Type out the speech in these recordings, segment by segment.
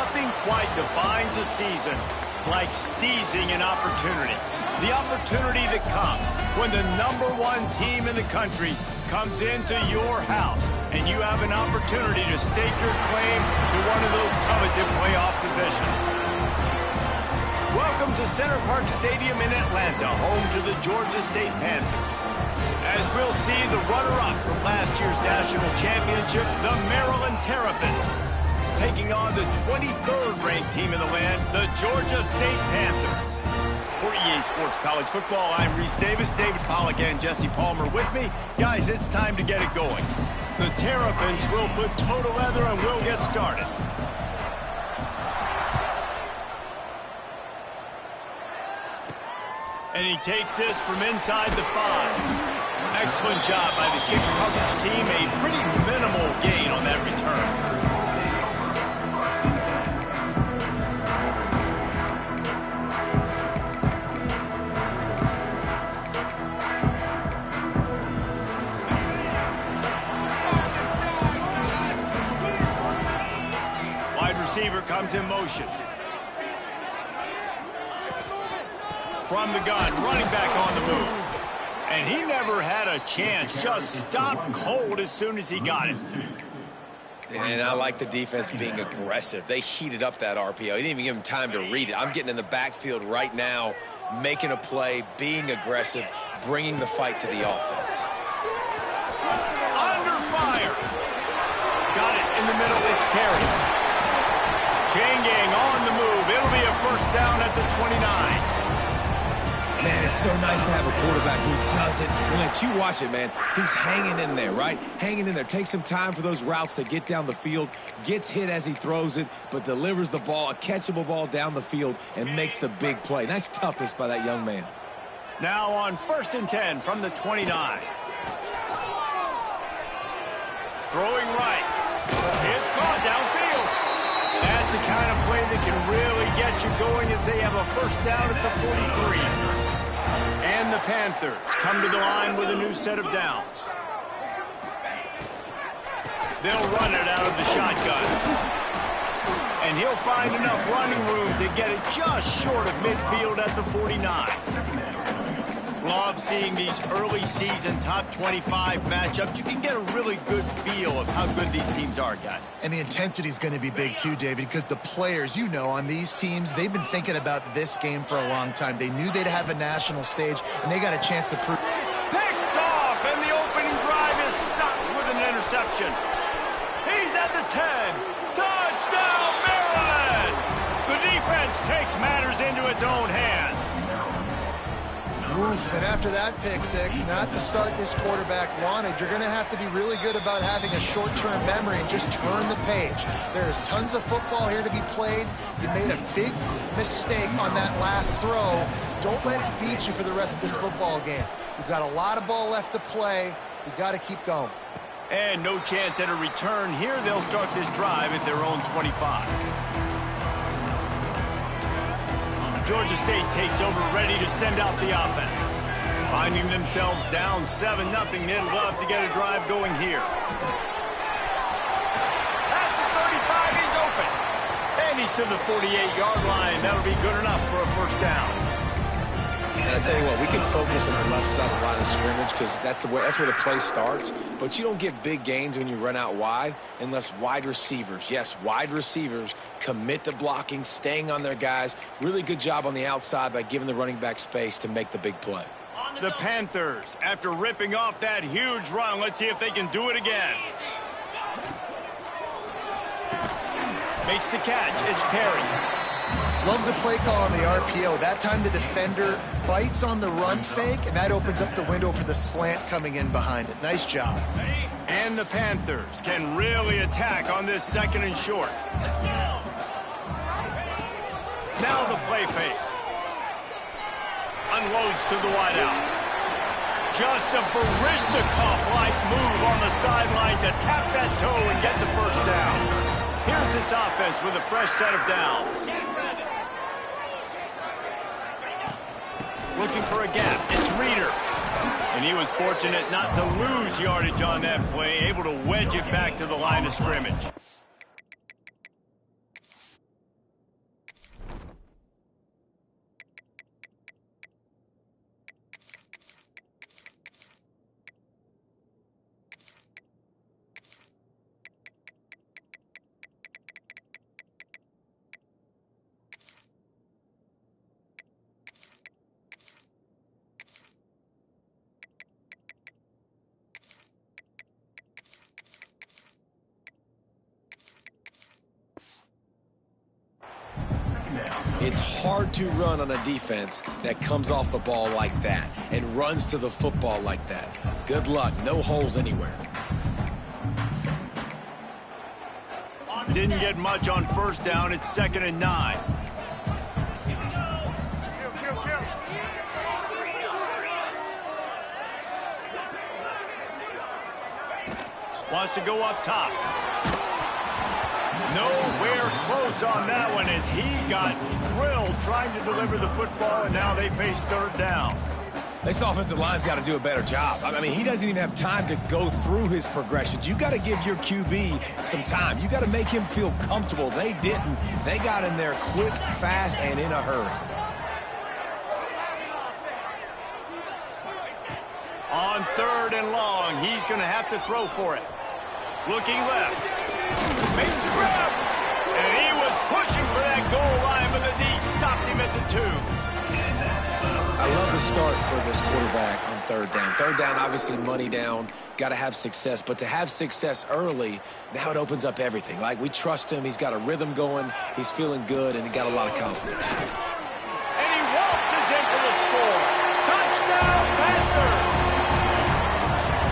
Nothing quite defines a season like seizing an opportunity. The opportunity that comes when the #1 team in the country comes into your house and you have an opportunity to stake your claim to one of those coveted playoff positions. Welcome to Center Parc Stadium in Atlanta, home to the Georgia State Panthers. As we'll see the runner-up from last year's national championship, the Maryland Terps, taking on the 23rd ranked team in the land, the Georgia State Panthers. For EA Sports College Football, I'm Reese Davis, David Pollack, and Jesse Palmer with me. Guys, it's time to get it going. The Terrapins will put total leather and we'll get started. And he takes this from inside the 5. Excellent job by the kick coverage team. A pretty minimal gain on that return. Receiver comes in motion. From the gun, running back on the move. And he never had a chance. Just stopped cold as soon as he got it. And I like the defense being aggressive. They heated up that RPO. He didn't even give him time to read it. I'm getting in the backfield right now, making a play, being aggressive, bringing the fight to the offense. Under fire. Got it in the middle. It's Perry. Chain gang on the move. It'll be a first down at the 29. Man, it's so nice to have a quarterback who doesn't flinch. You watch it, man. He's hanging in there, right? Hanging in there. Takes some time for those routes to get down the field. Gets hit as he throws it, but delivers the ball, a catchable ball down the field, and makes the big play. Nice toughness by that young man. Now on 1st and 10 from the 29. Throwing right. It's caught downfield. That's the kind of play that can really get you going as they have a first down at the 43. And the Panthers come to the line with a new set of downs. They'll run it out of the shotgun. And he'll find enough running room to get it just short of midfield at the 49. Love seeing these early season top 25 matchups. You can get a really good feel of how good these teams are, guys. And the intensity is going to be big too, David, because the players, you know, on these teams, they've been thinking about this game for a long time. They knew they'd have a national stage, and they got a chance to prove. Picked off, and the opening drive is stopped with an interception. He's at the 10. Touchdown, Maryland! The defense takes matters into its own hands. Oof, and after that pick six, not the start this quarterback wanted. You're going to have to be really good about having a short-term memory and just turn the page. There's tons of football here to be played. You made a big mistake on that last throw. Don't let it beat you for the rest of this football game. We've got a lot of ball left to play. We've got to keep going. And no chance at a return here. They'll start this drive at their own 25. Georgia State takes over, ready to send out the offense. Finding themselves down 7-0, they'd love to get a drive going here. At the 35, he's open. And he's to the 48-yard line. That'll be good enough for a first down. And I tell you what, we can focus on our left side of the line of scrimmage because that's where the play starts. But you don't get big gains when you run out wide unless wide receivers, yes, wide receivers, commit to blocking, staying on their guys. Really good job on the outside by giving the running back space to make the big play. The Panthers, after ripping off that huge run, let's see if they can do it again. Makes the catch. It's Perry. Love the play call on the RPO. That time the defender bites on the run fake, and that opens up the window for the slant coming in behind it. Nice job. And the Panthers can really attack on this 2nd and short. Now the play fake. Unloads to the wideout. Just a Barishnikov-like move on the sideline to tap that toe and get the first down. Here's this offense with a fresh set of downs. Looking for a gap. It's Reeder. And he was fortunate not to lose yardage on that play, able to wedge it back to the line of scrimmage. It's hard to run on a defense that comes off the ball like that and runs to the football like that. Good luck. No holes anywhere. Didn't get much on first down. It's 2nd and 9. Wants to go up top. Nowhere close on that one as he got drilled trying to deliver the football, and now they face 3rd down. This offensive line's got to do a better job. I mean, he doesn't even have time to go through his progressions. You got to give your QB some time. You got to make him feel comfortable. They didn't. They got in there quick, fast, and in a hurry. On 3rd and long, he's going to have to throw for it. Looking left. Makes the grab. And he was pushing for that goal line, but the D stopped him at the 2. I love the start for this quarterback on 3rd down. 3rd down, obviously money down. Got to have success. But to have success early, now it opens up everything. Like, we trust him. He's got a rhythm going. He's feeling good, and he got a lot of confidence. And he waltzes in for the score. Touchdown, Panthers!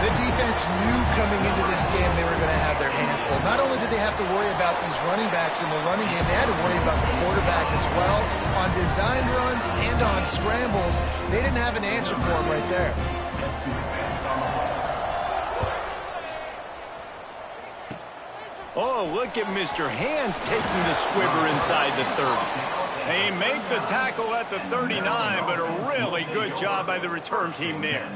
The defense knew coming into this game they were going to have their hands full. Not only did they have to worry about these running backs in the running game, they had to worry about the quarterback as well. On designed runs and on scrambles, they didn't have an answer for him right there. Oh, look at Mr. Hands taking the squibber inside the 30. They make the tackle at the 39, but a really good job by the return team there.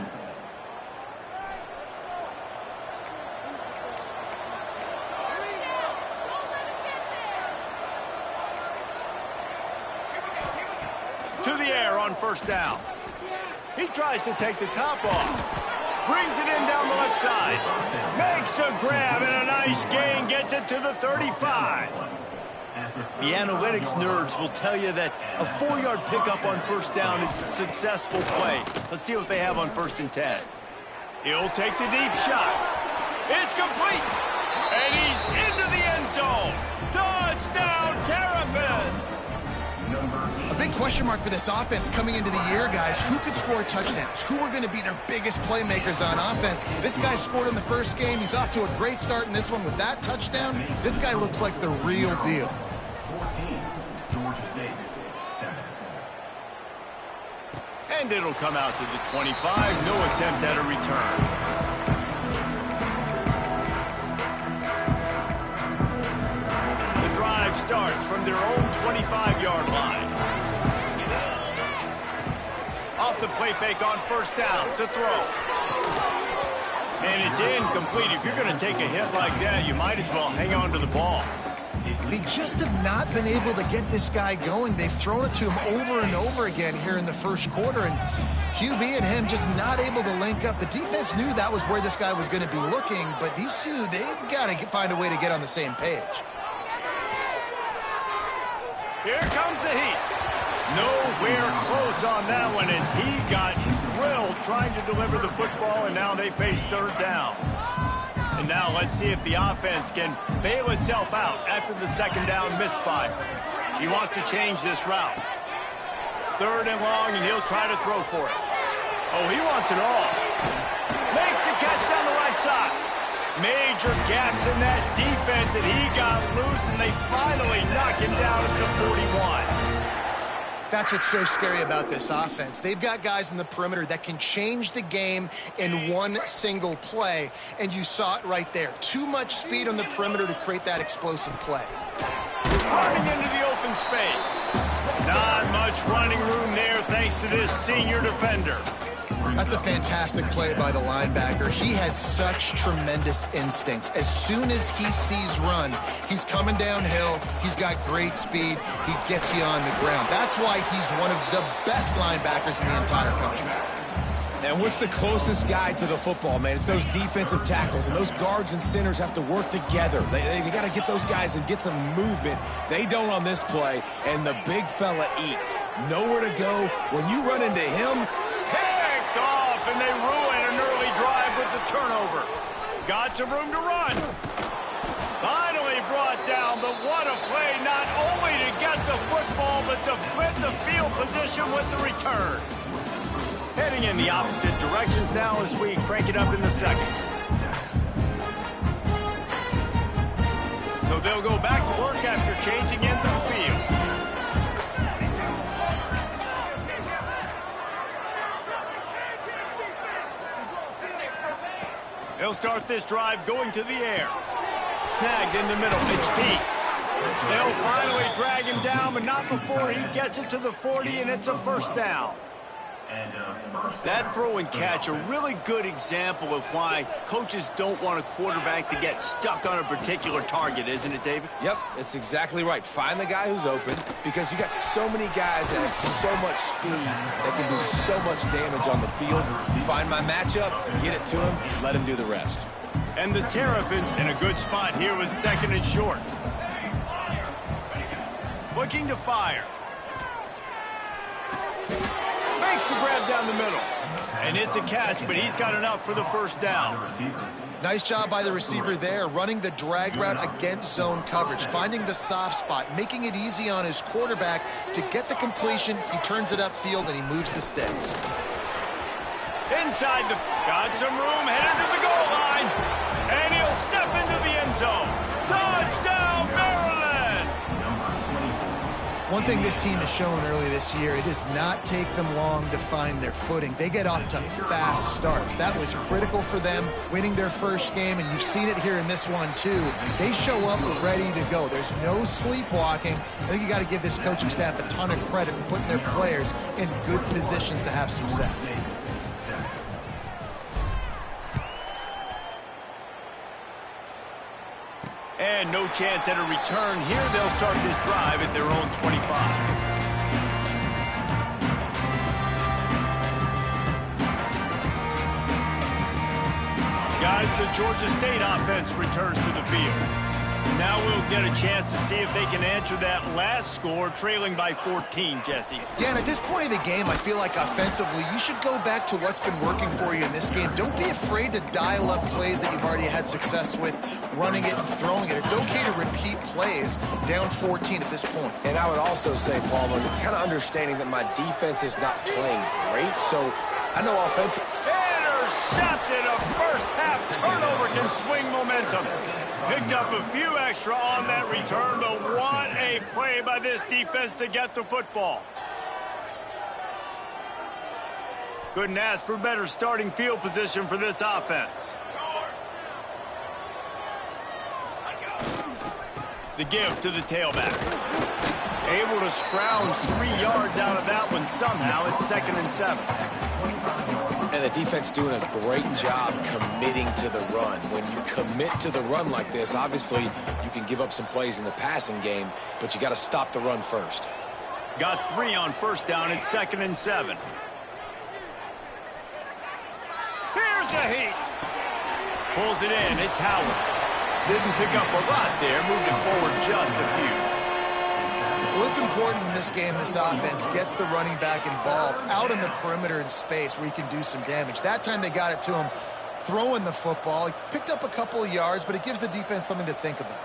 To the air on 1st down. He tries to take the top off. Brings it in down the left side. Makes a grab and a nice gain. Gets it to the 35. The analytics nerds will tell you that a 4-yard pickup on 1st down is a successful play. Let's see what they have on 1st and 10. He'll take the deep shot. It's complete. And he's into the end zone. Touchdown, Terrapins! A big question mark for this offense coming into the year, guys. Who could score touchdowns? Who are going to be their biggest playmakers on offense? This guy scored in the first game. He's off to a great start in this one with that touchdown. This guy looks like the real deal. 14, Georgia State, 7. And it'll come out to the 25. No attempt at a return. Drive starts from their own 25-yard line. Off the play fake on 1st down to throw. And it's incomplete. If you're going to take a hit like that, you might as well hang on to the ball. They just have not been able to get this guy going. They've thrown it to him over and over again here in the first quarter, and QB and him just not able to link up. The defense knew that was where this guy was going to be looking, but these two, they've got to find a way to get on the same page. Here comes the heat. Nowhere close on that one as he got drilled trying to deliver the football, and now they face 3rd down. And now let's see if the offense can bail itself out after the 2nd down misfire. He wants to change this route. 3rd and long, and he'll try to throw for it. Oh, he wants it all. Makes the catch down the right side. Major gaps in that defense, and he got loose, and they finally knock him down at the 41. That's what's so scary about this offense. They've got guys in the perimeter that can change the game in one single play, and you saw it right there. Too much speed on the perimeter to create that explosive play. Running into the open space. Not much running room there thanks to this senior defender. That's a fantastic play by the linebacker. He has such tremendous instincts. As soon as he sees run, he's coming downhill. He's got great speed. He gets you on the ground. That's why he's one of the best linebackers in the entire country. And what's the closest guy to the football, man? It's those defensive tackles, and those guards and centers have to work together. They got to get those guys and get some movement. They don't on this play, and the big fella eats. Nowhere to go. When you run into him, off, and they ruin an early drive with the turnover. Got some room to run. Finally brought down, but what a play, not only to get the football, but to flip the field position with the return. Heading in the opposite directions now as we crank it up in the second. So they'll go back to work after changing into the field. They'll start this drive going to the air. Snagged in the middle. It's Peace. They'll finally drag him down, but not before he gets it to the 40, and it's a first down. That throw and catch, a really good example of why coaches don't want a quarterback to get stuck on a particular target, isn't it, David? Yep, it's exactly right. Find the guy who's open, because you got so many guys that have so much speed that can do so much damage on the field. Find my matchup, get it to him, let him do the rest. And the Terrapins in a good spot here with second and short. Looking to fire. Makes the grab down the middle. And it's a catch, but he's got enough for the first down. Nice job by the receiver there, running the drag route against zone coverage, finding the soft spot, making it easy on his quarterback to get the completion. He turns it upfield, and he moves the sticks. Inside got some room, headed to the goal line. And he'll step into the end zone. Touchdown, Maryland! One thing this team has shown early this year, it does not take them long to find their footing. They get off to fast starts. That was critical for them, winning their first game, and you've seen it here in this one, too. They show up ready to go. There's no sleepwalking. I think you got to give this coaching staff a ton of credit for putting their players in good positions to have success. And no chance at a return here. They'll start this drive at their own 25. Guys, the Georgia State offense returns to the field. Now we'll get a chance to see if they can answer that last score, trailing by 14, Jesse. Yeah, and at this point of the game, I feel like offensively, you should go back to what's been working for you in this game. Don't be afraid to dial up plays that you've already had success with, running it and throwing it. It's okay to repeat plays down 14 at this point. And I would also say, Palmer, kind of understanding that my defense is not playing great, so I know offensive. Intercepted, a first half turnover can swing momentum. Picked up a few extra on that return, but what a play by this defense to get the football. Couldn't ask for better starting field position for this offense. The give to the tailback. Able to scrounge 3 yards out of that one somehow. It's 2nd and 7. And the defense doing a great job committing to the run. When you commit to the run like this, obviously you can give up some plays in the passing game, but you got to stop the run first. Got 3 on first down. It's 2nd and 7. Here's a heat. Pulls it in. It's Howard. Didn't pick up a lot there. Moved it forward just a few. Well, it's important in this game, this offense gets the running back involved out in the perimeter in space where he can do some damage. That time they got it to him throwing the football. He picked up a couple of yards, but it gives the defense something to think about.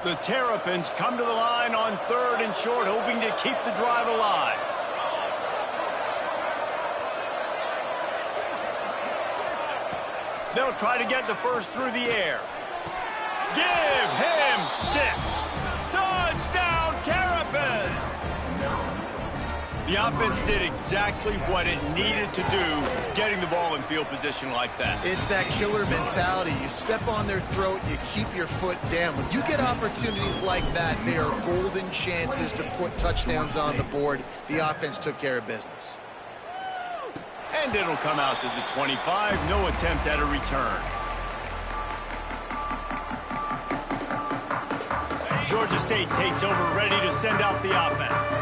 The Terrapins come to the line on 3rd and short, hoping to keep the drive alive. They'll try to get the first through the air. Give him 6. Touchdown, Terrapins! The offense did exactly what it needed to do, getting the ball in field position like that. It's that killer mentality. You step on their throat, you keep your foot down. When you get opportunities like that, they are golden chances to put touchdowns on the board. The offense took care of business. And it'll come out to the 25. No attempt at a return. Georgia State takes over, ready to send out the offense.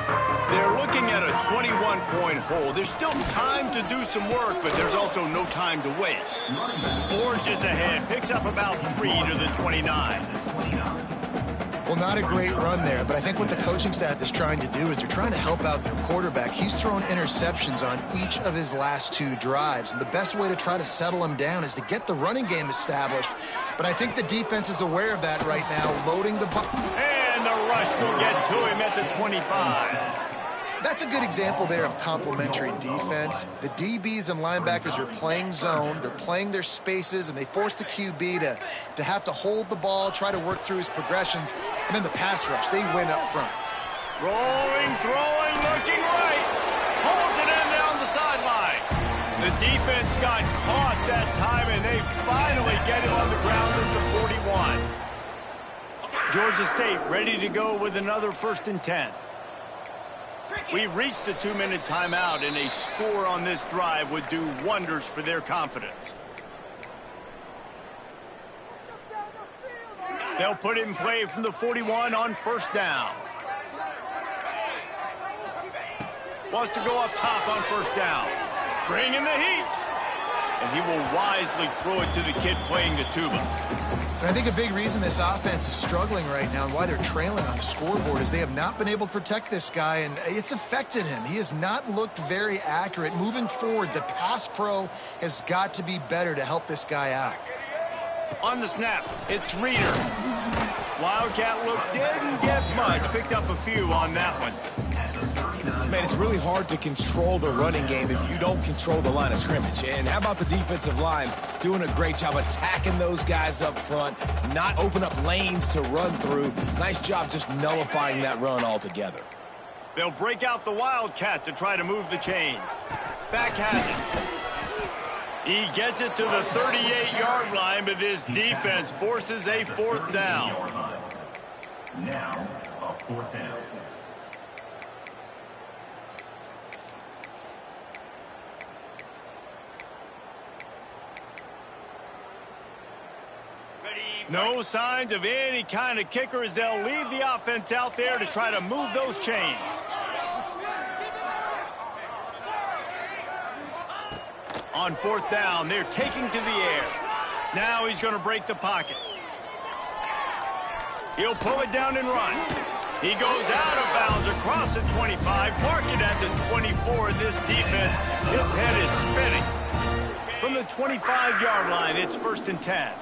They're looking at a 21-point hole. There's still time to do some work, but there's also no time to waste. Forges ahead, picks up about 3 to the 29. Well, not a great run there, but I think what the coaching staff is trying to do is they're trying to help out their quarterback. He's thrown interceptions on each of his last 2 drives, and the best way to try to settle him down is to get the running game established. But I think the defense is aware of that right now, loading the box. And the rush will get to him at the 25. That's a good example there of complementary defense. The DBs and linebackers are playing zone, they're playing their spaces, and they force the QB to have to hold the ball, try to work through his progressions, and then the pass rush, they win up front. Rolling, throwing, looking right. Pulls it in down the sideline. The defense got caught that time, and they finally get him on the ground at the 41. Georgia State ready to go with another 1st and 10. We've reached the 2-minute timeout, and a score on this drive would do wonders for their confidence. They'll put it in play from the 41 on 1st down. Wants to go up top on 1st down. Bring in the heat. And he will wisely throw it to the kid playing the tuba. And I think a big reason this offense is struggling right now and why they're trailing on the scoreboard is they have not been able to protect this guy, and it's affected him. He has not looked very accurate. Moving forward, the pass pro has got to be better to help this guy out. On the snap, it's Reeder. Wildcat look didn't get much. Picked up a few on that one. Man, it's really hard to control the running game if you don't control the line of scrimmage. And how about the defensive line doing a great job attacking those guys up front, not open up lanes to run through. Nice job just nullifying that run altogether. They'll break out the Wildcat to try to move the chains. Back has it. He gets it to the 38-yard line, but this defense forces a 4th down. Now, a 4th down. No signs of any kind of kicker as they'll leave the offense out there to try to move those chains. On 4th down, they're taking to the air. Now he's going to break the pocket. He'll pull it down and run. He goes out of bounds across the 25, mark it at the 24, and this defense, its head is spinning. From the 25-yard line, it's 1st and 10.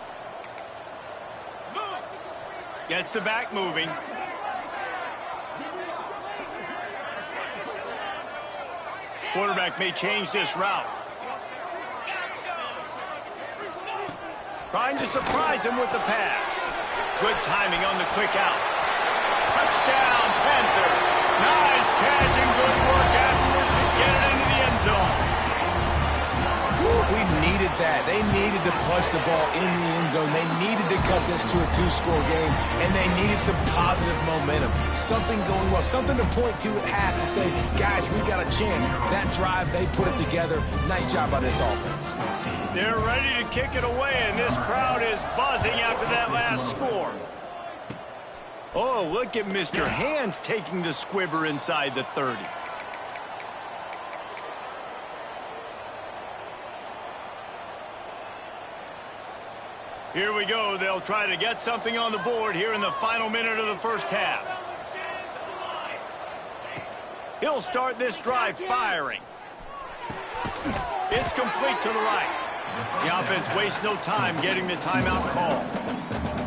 Gets the back moving. Quarterback may change this route. Trying to surprise him with the pass. Good timing on the quick out. Touchdown, Panthers. Nice catch and good work afterwards to get it into the end zone. We needed that. They needed to punch the ball in the end zone. They needed to cut this to a 2-score game, and they needed some positive momentum. Something going well, something to point to at half to say, guys, we got a chance. That drive, they put it together. Nice job by this offense. They're ready to kick it away, and this crowd is buzzing after that last score. Oh, look at Mr. Hands taking the squibber inside the 30. Here we go. They'll try to get something on the board here in the final minute of the 1st half. He'll start this drive firing. It's complete to the right. The offense wastes no time getting the timeout call.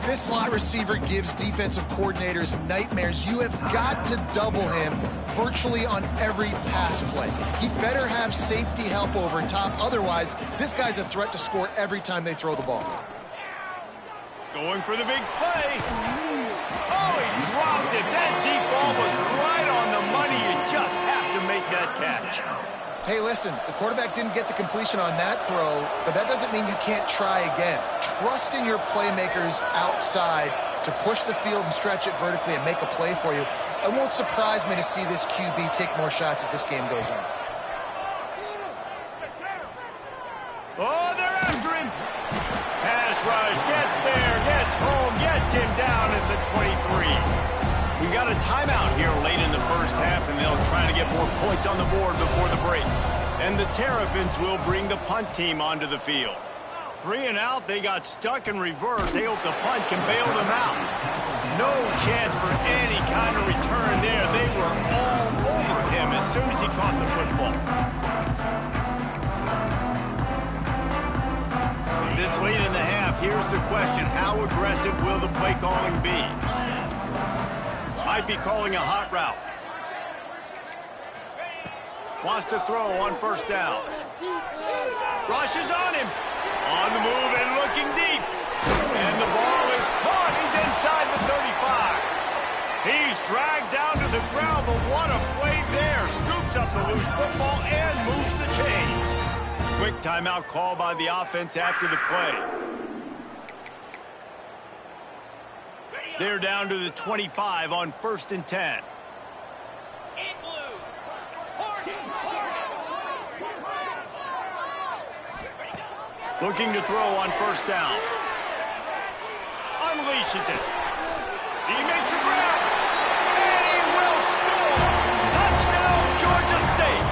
This slot receiver gives defensive coordinators nightmares. You have got to double him virtually on every pass play. He better have safety help over top. Otherwise, this guy's a threat to score every time they throw the ball. Going for the big play. Oh, he dropped it. That deep ball was right on the money. You just have to make that catch. Hey, listen, the quarterback didn't get the completion on that throw, but that doesn't mean you can't try again. Trust in your playmakers outside to push the field and stretch it vertically and make a play for you. It won't surprise me to see this QB take more shots as this game goes on. Oh, they're after him. Pass rush, gets there, gets home, gets him down at the 23. We got a timeout here late in the 1st half, and they'll try to get more points on the board before the break. And the Terrapins will bring the punt team onto the field. 3 and out, they got stuck in reverse. They hope the punt can bail them out. No chance for any kind of return there. They were all over him as soon as he caught the football. This late in the half, here's the question. How aggressive will the play calling be? Might be calling a hot route. Wants to throw on first down. Rushes on him. On the move and looking deep. And the ball is caught. He's inside the 35. He's dragged down to the ground, but what a play there. Scoops up the loose football and moves the chains. Quick timeout call by the offense after the play. They're down to the 25 on 1st and 10. Looking to throw on first down. Unleashes it. He makes a grab. And he will score. Touchdown, Georgia State.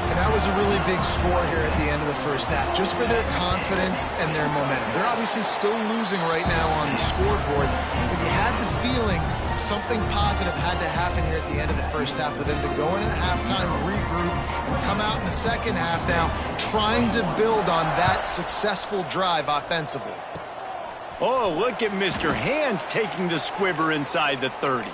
And that was a really big score here at the end of the first half, just for their confidence and their momentum. They're obviously still losing right now on the scoreboard, but you had the feeling something positive had to happen here at the end of the first half for them to go in at halftime, regroup, and come out in the second half now trying to build on that successful drive offensively. Oh, look at Mr. Hands taking the squibber inside the 30.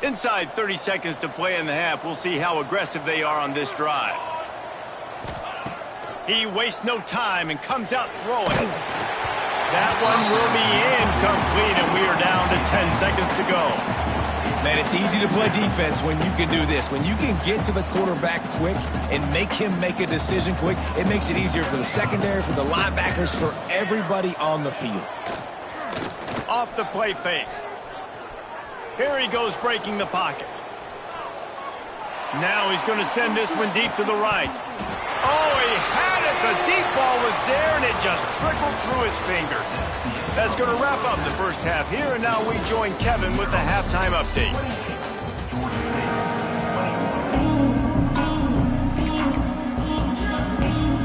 Inside 30 seconds to play in the half. We'll see how aggressive they are on this drive. He wastes no time and comes out throwing. That one will be incomplete, and we are down to 10 seconds to go. Man, it's easy to play defense when you can do this. When you can get to the quarterback quick and make him make a decision quick, it makes it easier for the secondary, for the linebackers, for everybody on the field. Off the play fake. Here he goes breaking the pocket. Now he's going to send this one deep to the right. Oh, he had it. The deep ball was there, and it just trickled through his fingers. That's going to wrap up the first half here, and now we join Kevin with the halftime update.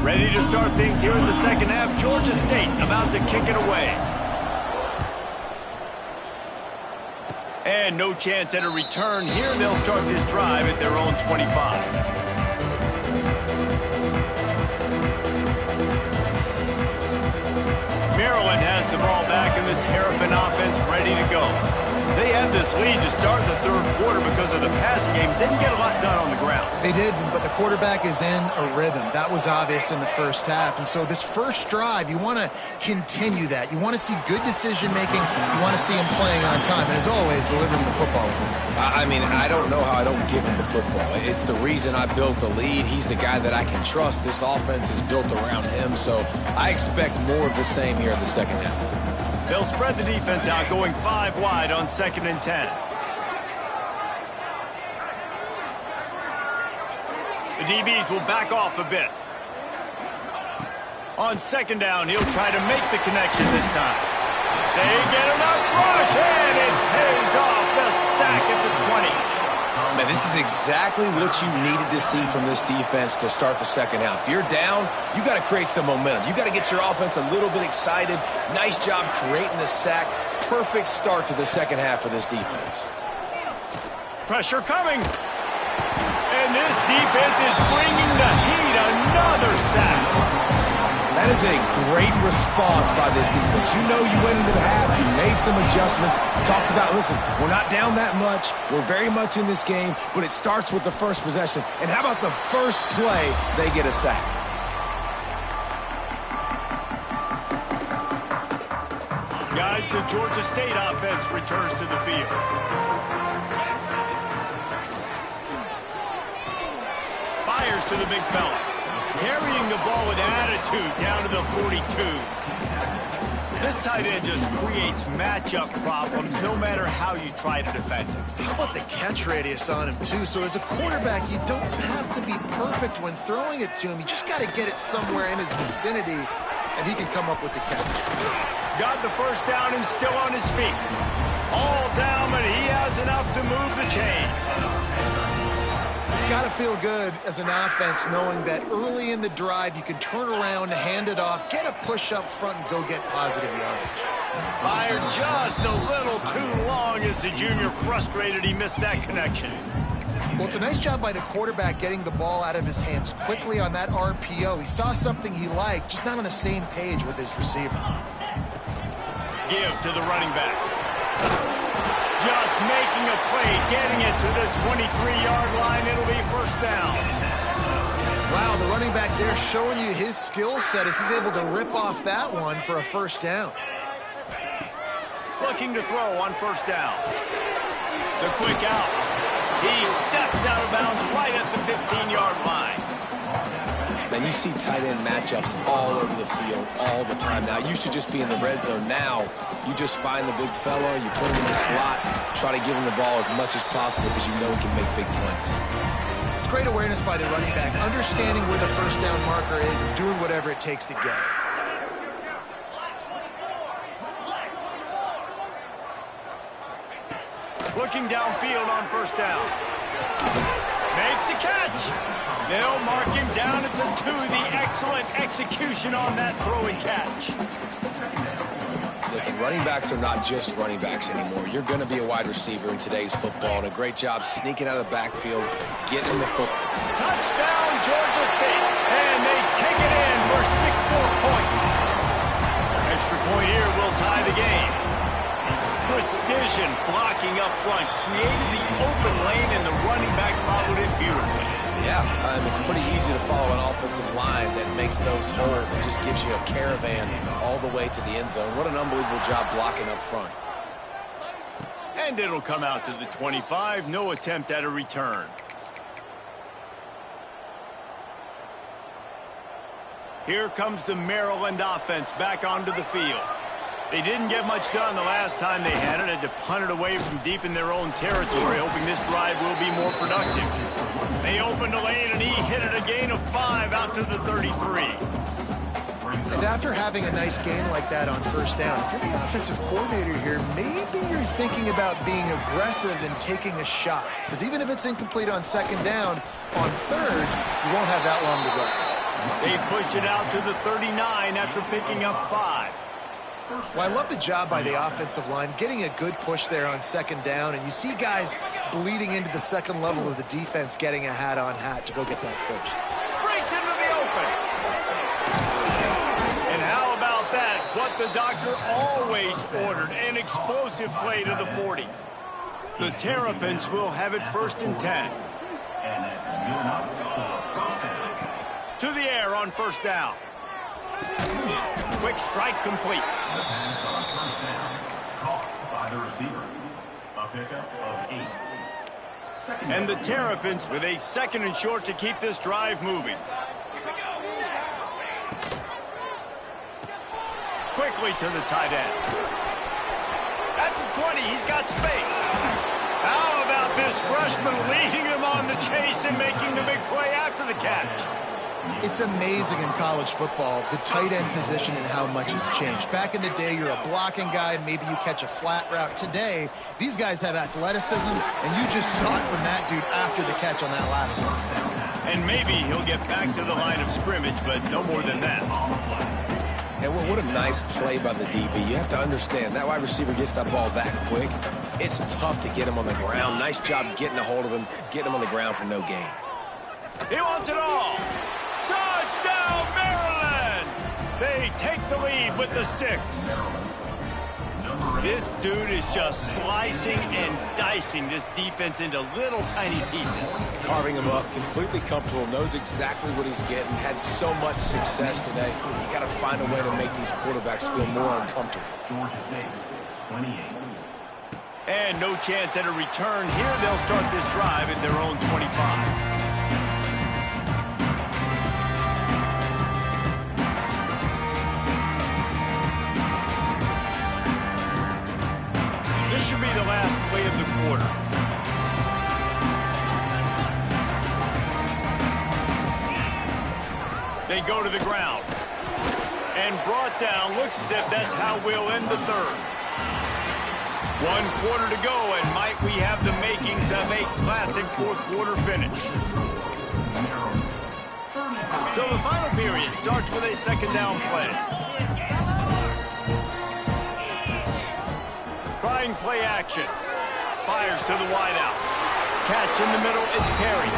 Ready to start things here in the second half. Georgia State about to kick it away. And no chance at a return here. They'll start this drive at their own 25. Maryland has the ball back in the Terps offense ready to go. They had this lead to start the third quarter because of the passing game. Didn't get a lot done on the ground. They did, but the quarterback is in a rhythm. That was obvious in the first half. And so this first drive, you want to continue that. You want to see good decision-making. You want to see him playing on time. And as always, delivering the football. I mean, I don't know how I don't give him the football. It's the reason I built the lead. He's the guy that I can trust. This offense is built around him, so I expect more of the same here in the second half. They'll spread the defense out, going 5 wide on 2nd and 10. The DBs will back off a bit. On 2nd down, he'll try to make the connection this time. They get enough rush, and it pays off the sack at the 20. Man, this is exactly what you needed to see from this defense to start the second half. If you're down, you got to create some momentum. You got to get your offense a little bit excited. Nice job creating the sack. Perfect start to the second half of this defense. Pressure coming. And this defense is bringing the heat. Another sack. That is a great response by this defense. You know you went into the half, you made some adjustments, talked about, listen, we're not down that much, we're very much in this game, but it starts with the first possession. And how about the first play, they get a sack? Guys, the Georgia State offense returns to the field. Fires to the big fella. Carrying the ball with attitude down to the 42. This tight end just creates matchup problems no matter how you try to defend him. How about the catch radius on him, too? So as a quarterback, you don't have to be perfect when throwing it to him. You just got to get it somewhere in his vicinity, and he can come up with the catch. Got the first down and still on his feet. All down, but he has enough to move the chains. It's got to feel good as an offense knowing that early in the drive you can turn around, hand it off, get a push up front, and go get positive yardage. Fired just a little too long as the junior frustrated he missed that connection. Well, it's a nice job by the quarterback getting the ball out of his hands quickly on that RPO. He saw something he liked, just not on the same page with his receiver. Give to the running back. Just making a play, getting it to the 23-yard line. It'll be first down. Wow, the running back there showing you his skill set as he's able to rip off that one for a first down. Looking to throw on first down. The quick out. He steps out of bounds right at the 15-yard line. Man, you see tight end matchups all over the field all the time now. It used to just be in the red zone. Now, you just find the big fella, you put him in the slot, try to give him the ball as much as possible because you know he can make big plays. It's great awareness by the running back, understanding where the first down marker is and doing whatever it takes to get it. Looking downfield on first down. Makes the catch. They'll mark him down at the 2. The excellent execution on that throw and catch. Listen, running backs are not just running backs anymore. You're going to be a wide receiver in today's football, and a great job sneaking out of the backfield, getting the football. Touchdown, Georgia State. And they take it in for 6 more points. Extra point here will tie the game. Precision blocking up front, created the open lane, and the running back followed it beautifully. Yeah, it's pretty easy to follow an offensive line that makes those holes and just gives you a caravan all the way to the end zone. What an unbelievable job blocking up front. And it'll come out to the 25. No attempt at a return. Here comes the Maryland offense back onto the field. They didn't get much done the last time they had it. Had to punt it away from deep in their own territory, hoping this drive will be more productive. They opened a lane, and he hit it a gain of 5 out to the 33. And after having a nice game like that on first down, if you're the offensive coordinator here, maybe you're thinking about being aggressive and taking a shot. Because even if it's incomplete on second down, on third, you won't have that long to go. They pushed it out to the 39 after picking up 5. Well, I love the job by the offensive line, getting a good push there on second down, and you see guys bleeding into the second level of the defense getting a hat-on-hat to go get that first. Breaks into the open. And how about that? What the doctor always ordered, an explosive play to the 40. The Terrapins will have it first and 10. To the air on first down. Quick strike complete. The pass on first down, caught by the receiver. A pickup of 8. And the Terrapins with a second and short to keep this drive moving. Quickly to the tight end. At the 20, he's got space. How about this freshman leading him on the chase and making the big play after the catch? It's amazing in college football, the tight end position and how much has changed. Back in the day, you're a blocking guy, maybe you catch a flat route. Today, these guys have athleticism, and you just saw it from that dude after the catch on that last one. And maybe he'll get back to the line of scrimmage, but no more than that. And what a nice play by the DB. You have to understand, that wide receiver gets that ball that quick. It's tough to get him on the ground. Nice job getting a hold of him, getting him on the ground for no gain. He wants it all. Touchdown, Maryland! They take the lead with the 6. This dude is just slicing and dicing this defense into little tiny pieces. Carving him up, completely comfortable, knows exactly what he's getting, had so much success today. You got to find a way to make these quarterbacks feel more uncomfortable. Georgia State, 28. And no chance at a return here. They'll start this drive at their own 25. This should be the last play of the quarter. They go to the ground. And brought down. Looks as if that's how we'll end the third. 1 quarter to go, and might we have the makings of a classic fourth quarter finish. So the final period starts with a second down play. Trying play action. Fires to the wideout. Catch in the middle, it's Perry.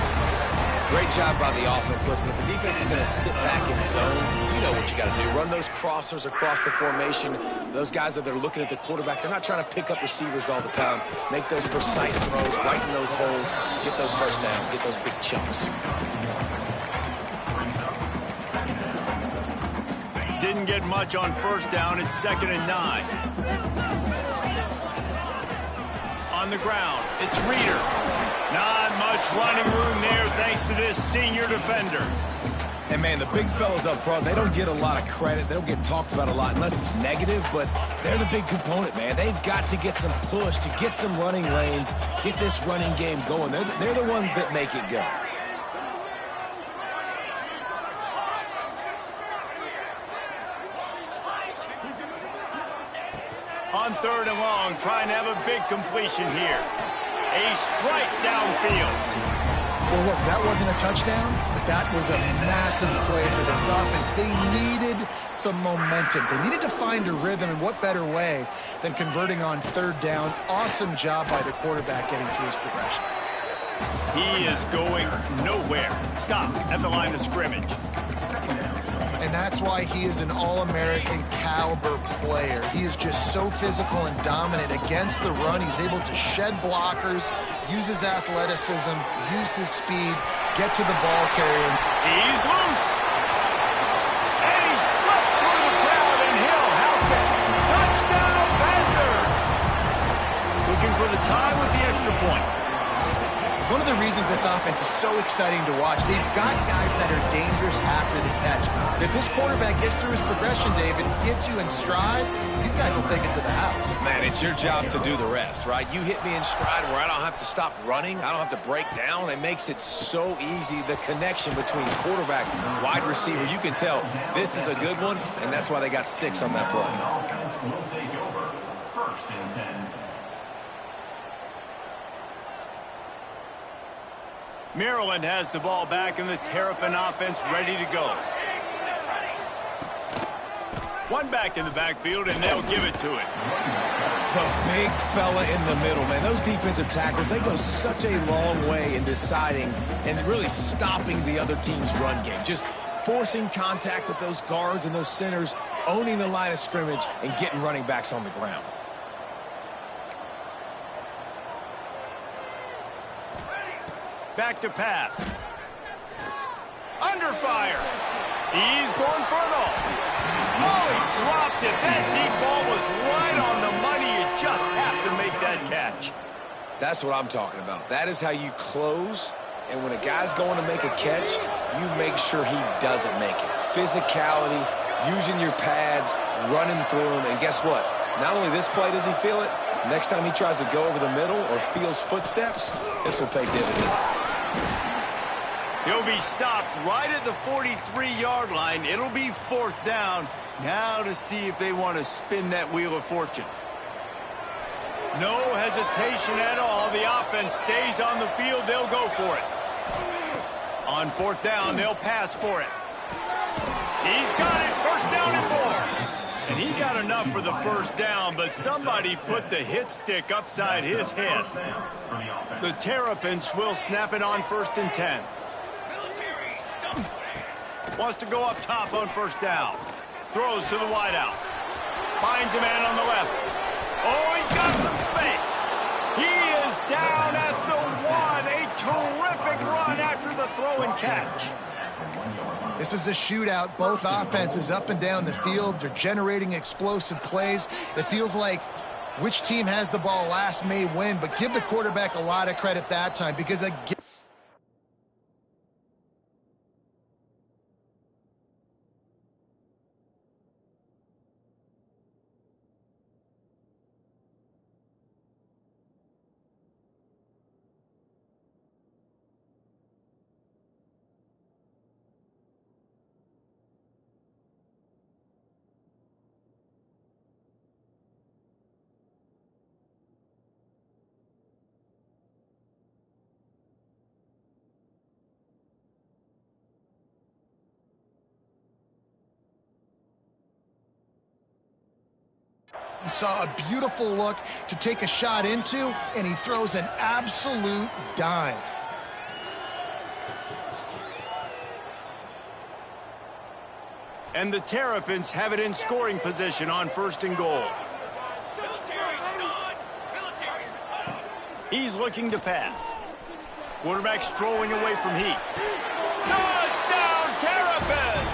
Great job by the offense. Listen, if the defense is going to sit back in zone, you know what you got to do. Run those crossers across the formation. Those guys that are looking at the quarterback, they're not trying to pick up receivers all the time. Make those precise throws, right in those holes, get those first downs, get those big chunks. Didn't get much on first down. It's 2nd and 9. On the ground, it's Reeder. Not much running room there thanks to this senior defender. And, man, the big fellas up front, they don't get a lot of credit. They don't get talked about a lot unless it's negative, but they're the big component, man. They've got to get some push, to get some running lanes, get this running game going. They're the ones that make it go. On 3rd and long, trying to have a big completion here. A strike downfield. Well, look, that wasn't a touchdown, but that was a massive play for this offense. They needed some momentum. They needed to find a rhythm, and what better way than converting on 3rd down. Awesome job by the quarterback getting through his progression. He is going nowhere. Stop at the line of scrimmage. And that's why he is an All-American caliber player. He is just so physical and dominant against the run. He's able to shed blockers, use his athleticism, use his speed, get to the ball carrier. He's loose. And he slipped through the crowd, and Hill house it. Touchdown, Panthers. Looking for the tie with the extra point. One of the reasons this offense is so exciting to watch, they've got guys that are dangerous after the catch. If this quarterback gets through his progression, David, hits you in stride, these guys will take it to the house. Man, it's your job to do the rest, right? You hit me in stride where I don't have to stop running. I don't have to break down. It makes it so easy. The connection between quarterback and wide receiver, you can tell this is a good one, and that's why they got 6 on that play. Offense will take over. 1st and 10. Maryland has the ball back, and the Terrapin offense ready to go. One back in the backfield, and they'll give it to it. The big fella in the middle, man. Those defensive tackles, they go such a long way in deciding and really stopping the other team's run game. Just forcing contact with those guards and those centers, owning the line of scrimmage, and getting running backs on the ground. Back to pass. Under fire. He's going for it all. Oh, he dropped it. That deep ball was right on the money. You just have to make that catch. That's what I'm talking about. That is how you close. And when a guy's going to make a catch, you make sure he doesn't make it. Physicality, using your pads, running through them. And guess what? Not only this play does he feel it, next time he tries to go over the middle or feels footsteps, this will pay dividends. He'll be stopped right at the 43-yard line. It'll be 4th down. Now to see if they want to spin that wheel of fortune. No hesitation at all. The offense stays on the field. They'll go for it. On 4th down, they'll pass for it. He's got it. 1st down and more. And he got enough for the 1st down, but somebody put the hit stick upside his head. The Terrapins will snap it on 1st and 10. Wants to go up top on 1st down. Throws to the wideout. Finds a man on the left. Oh, he's got some space. He is down at the 1. A terrific run after the throw and catch. This is a shootout. Both offenses up and down the field. They're generating explosive plays. It feels like which team has the ball last may win, but give the quarterback a lot of credit that time because again, He saw a beautiful look to take a shot into, and he throws an absolute dime. And the Terrapins have it in scoring position on 1st and goal. He's looking to pass. Quarterback strolling away from heat. Touchdown, Terrapins!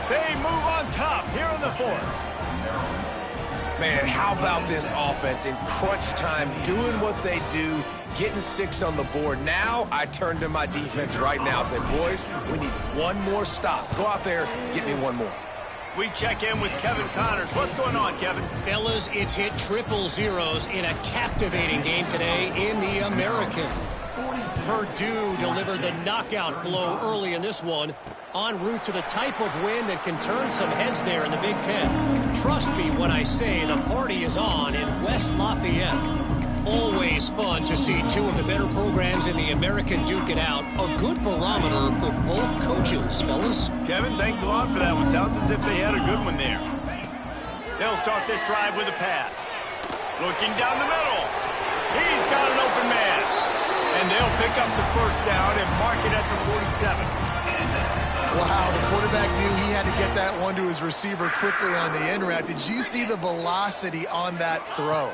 They move on top here in the 4th. Man, how about this offense in crunch time, doing what they do, getting 6 on the board. Now I turn to my defense right now and say, boys, we need one more stop. Go out there, get me one more. We check in with Kevin Connors. What's going on, Kevin? Fellas, it's hit triple zeros in a captivating game today in the American. Purdue delivered the knockout blow early in this one, en route to the type of win that can turn some heads there in the Big Ten. Trust me when I say the party is on in West Lafayette. Always fun to see two of the better programs in the American duke it out. A good barometer for both coaches, fellas. Kevin, thanks a lot for that one. Sounds as if they had a good one there. They'll start this drive with a pass. Looking down the middle. He's got an open man. And they'll pick up the 1st down and mark it at the 47. Wow, the quarterback knew he had to get that one to his receiver quickly on the in route. Did you see the velocity on that throw?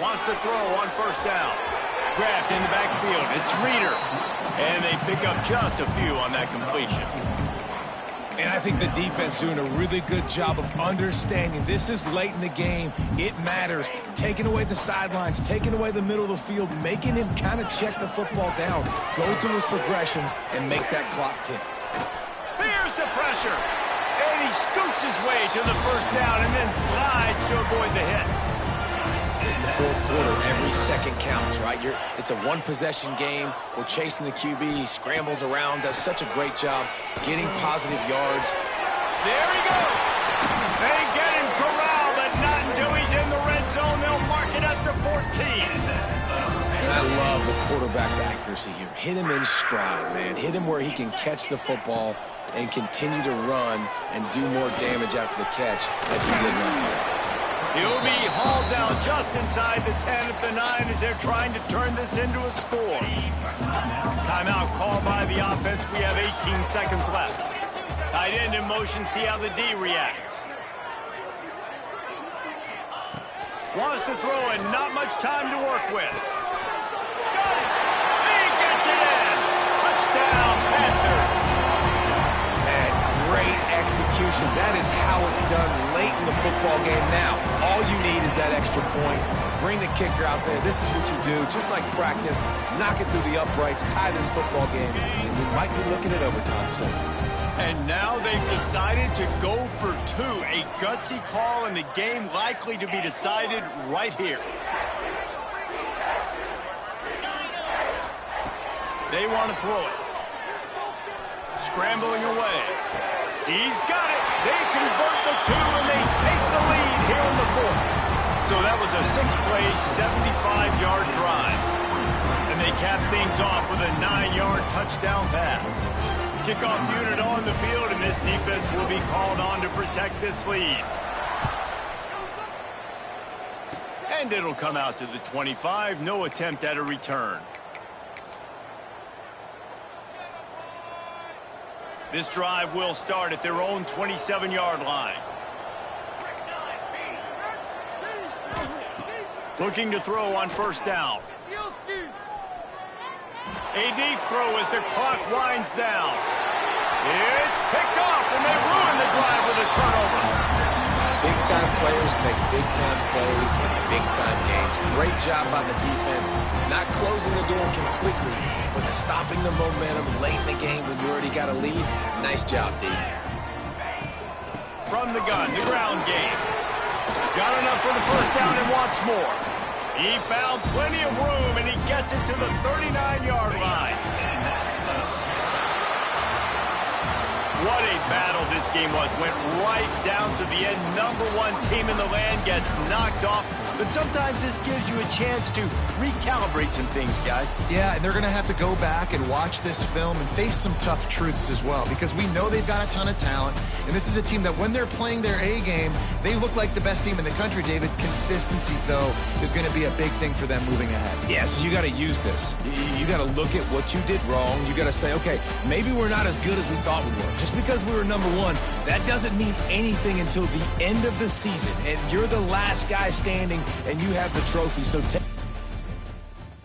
Wants to throw on 1st down. Grabbed in the backfield. It's Reeder. And they pick up just a few on that completion. And I think the defense doing a really good job of understanding this is late in the game. It matters. Taking away the sidelines, taking away the middle of the field, making him kind of check the football down, go through his progressions, and make that clock tick. Here's the pressure. And he scoots his way to the 1st down and then slides to avoid the hit. It's the 4th quarter. Every second counts, right? It's a one-possession game. We're chasing the QB. He scrambles around, does such a great job getting positive yards. There he goes. They get him corralled, but not until he's in the red zone. They'll mark it at the 14. And I love the quarterback's accuracy here. Hit him in stride, man. Hit him where he can catch the football and continue to run and do more damage after the catch like he did right there. He'll be hauled down just inside the 10 at the 9 as they're trying to turn this into a score. Timeout called by the offense. We have 18 seconds left. Tight end in motion. See how the D reacts. Wants to throw and not much time to work with. He gets it in. Touchdown, Panthers. Great execution. That is how it's done late in the football game. Now, all you need is that extra point. Bring the kicker out there. This is what you do. Just like practice, knock it through the uprights, tie this football game, and we might be looking at overtime soon. And now they've decided to go for 2. A gutsy call, and the game likely to be decided right here. They want to throw it. Scrambling away. He's got it. They convert the 2, and they take the lead here in the 4th. So that was a 6-play, 75-yard drive. And they cap things off with a 9-yard touchdown pass. Kickoff unit on the field, and this defense will be called on to protect this lead. And it'll come out to the 25. No attempt at a return. This drive will start at their own 27-yard line. Looking to throw on 1st down. A deep throw as the clock winds down. It's picked off, and they ruin the drive with a turnover. Big-time players make big-time plays in big-time games. Great job by the defense, not closing the door completely, but stopping the momentum late in the game when you already got a lead. Nice job, D. From the gun, the ground game. Got enough for the 1st down and wants more. He found plenty of room, and he gets it to the 39-yard line. What a battle this game was. Went right down to the end. #1 team in the land gets knocked off. But sometimes this gives you a chance to recalibrate some things, guys. Yeah, and they're going to have to go back and watch this film and face some tough truths as well, because we know they've got a ton of talent, and this is a team that when they're playing their A game, they look like the best team in the country, David. Consistency, though, is going to be a big thing for them moving ahead. Yeah, so you got to use this. You got to look at what you did wrong. You got to say, okay, maybe we're not as good as we thought we were. Just because we were #1, that doesn't mean anything until the end of the season, and you're the last guy standing, and you have the trophy. So